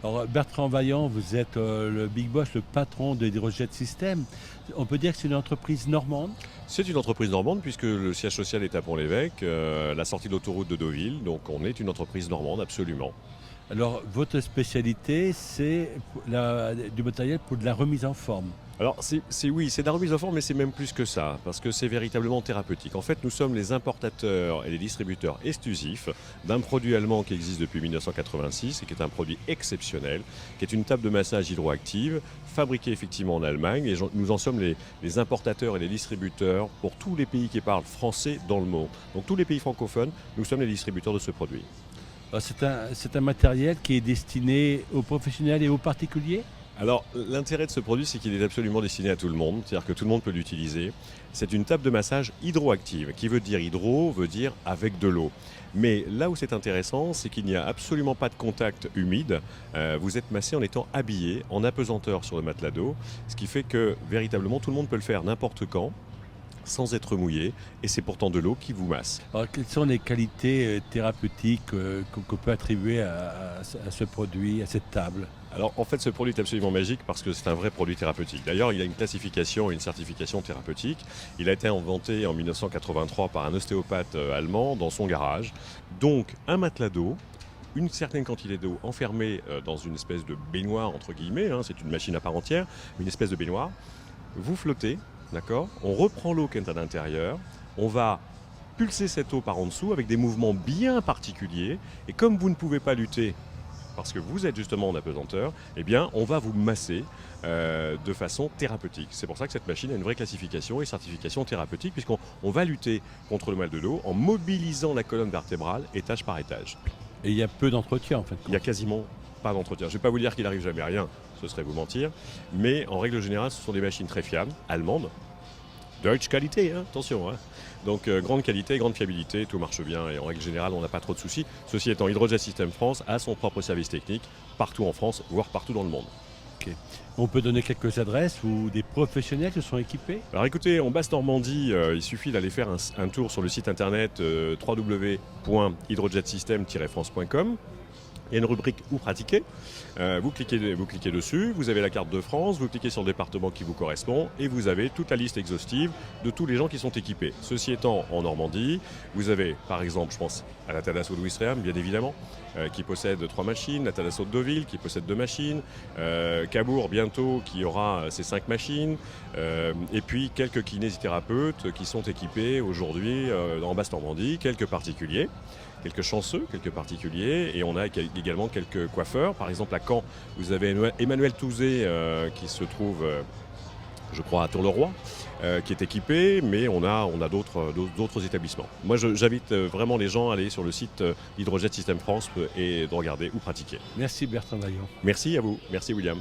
Alors Bertrand Vaillant, vous êtes le big boss, le patron de Hydrojet System. On peut dire que c'est une entreprise normande. C'est une entreprise normande puisque le siège social est à Pont-l'Évêque, la sortie de l'autoroute de Deauville, donc on est une entreprise normande absolument. Alors votre spécialité, c'est du matériel pour de la remise en forme. Alors oui, c'est de la remise en forme, mais c'est même plus que ça, parce que c'est véritablement thérapeutique. En fait, nous sommes les importateurs et les distributeurs exclusifs d'un produit allemand qui existe depuis 1986 et qui est un produit exceptionnel, qui est une table de massage hydroactive, fabriquée effectivement en Allemagne, et nous en sommes les importateurs et les distributeurs pour tous les pays qui parlent français dans le monde. Donc tous les pays francophones, nous sommes les distributeurs de ce produit. Alors, c'est un matériel qui est destiné aux professionnels et aux particuliers. Alors, l'intérêt de ce produit, c'est qu'il est absolument destiné à tout le monde, c'est-à-dire que tout le monde peut l'utiliser. C'est une table de massage hydroactive, qui veut dire hydro, veut dire avec de l'eau. Mais là où c'est intéressant, c'est qu'il n'y a absolument pas de contact humide. Vous êtes massé en étant habillé, en apesanteur sur le matelas d'eau, ce qui fait que véritablement tout le monde peut le faire n'importe quand, sans être mouillé, et c'est pourtant de l'eau qui vous masse. Alors, quelles sont les qualités thérapeutiques qu'on peut attribuer à ce produit, à cette table? Alors en fait ce produit est absolument magique parce que c'est un vrai produit thérapeutique. D'ailleurs il a une classification et une certification thérapeutique. Il a été inventé en 1983 par un ostéopathe allemand dans son garage. Donc un matelas d'eau, une certaine quantité d'eau enfermée dans une espèce de baignoire entre guillemets, c'est une machine à part entière, une espèce de baignoire. Vous flottez, d'accord? On reprend l'eau qui est à l'intérieur, on va pulser cette eau par en dessous avec des mouvements bien particuliers et comme vous ne pouvez pas lutter parce que vous êtes justement en apesanteur, eh bien, on va vous masser de façon thérapeutique. C'est pour ça que cette machine a une vraie classification et certification thérapeutique, puisqu'on va lutter contre le mal de dos en mobilisant la colonne vertébrale étage par étage. Et il y a peu d'entretien en fait. Il n'y a quasiment pas d'entretien. Je ne vais pas vous dire qu'il n'arrive jamais rien, ce serait vous mentir, mais en règle générale, ce sont des machines très fiables, allemandes, Deutsche qualité, attention. Donc grande qualité, grande fiabilité, tout marche bien et en règle générale on n'a pas trop de soucis. Ceci étant, Hydrojet System France a son propre service technique partout en France, voire partout dans le monde. Okay. On peut donner quelques adresses où des professionnels se sont équipés? Alors écoutez, en Basse-Normandie, il suffit d'aller faire un tour sur le site internet www.hydrojetsystem-france.com. Il y a une rubrique « Où pratiquer ». Vous cliquez dessus, vous avez la carte de France, vous cliquez sur le département qui vous correspond et vous avez toute la liste exhaustive de tous les gens qui sont équipés. Ceci étant, en Normandie, vous avez par exemple, je pense à la Thalasso de Ouistreham, bien évidemment, qui possède 3 machines, la Thalasso de Deauville qui possède 2 machines, Cabourg bientôt qui aura ses 5 machines, et puis quelques kinésithérapeutes qui sont équipés aujourd'hui en Basse-Normandie, quelques particuliers. Quelques chanceux, quelques particuliers, et on a également quelques coiffeurs. Par exemple, à Caen, vous avez Emmanuel Touzé qui se trouve, je crois, à Tour-le-Roi, qui est équipé, mais on a d'autres établissements. Moi, j'invite vraiment les gens à aller sur le site Hydrojet System France et de regarder ou pratiquer. Merci Bertrand Vaillant. Merci à vous. Merci William.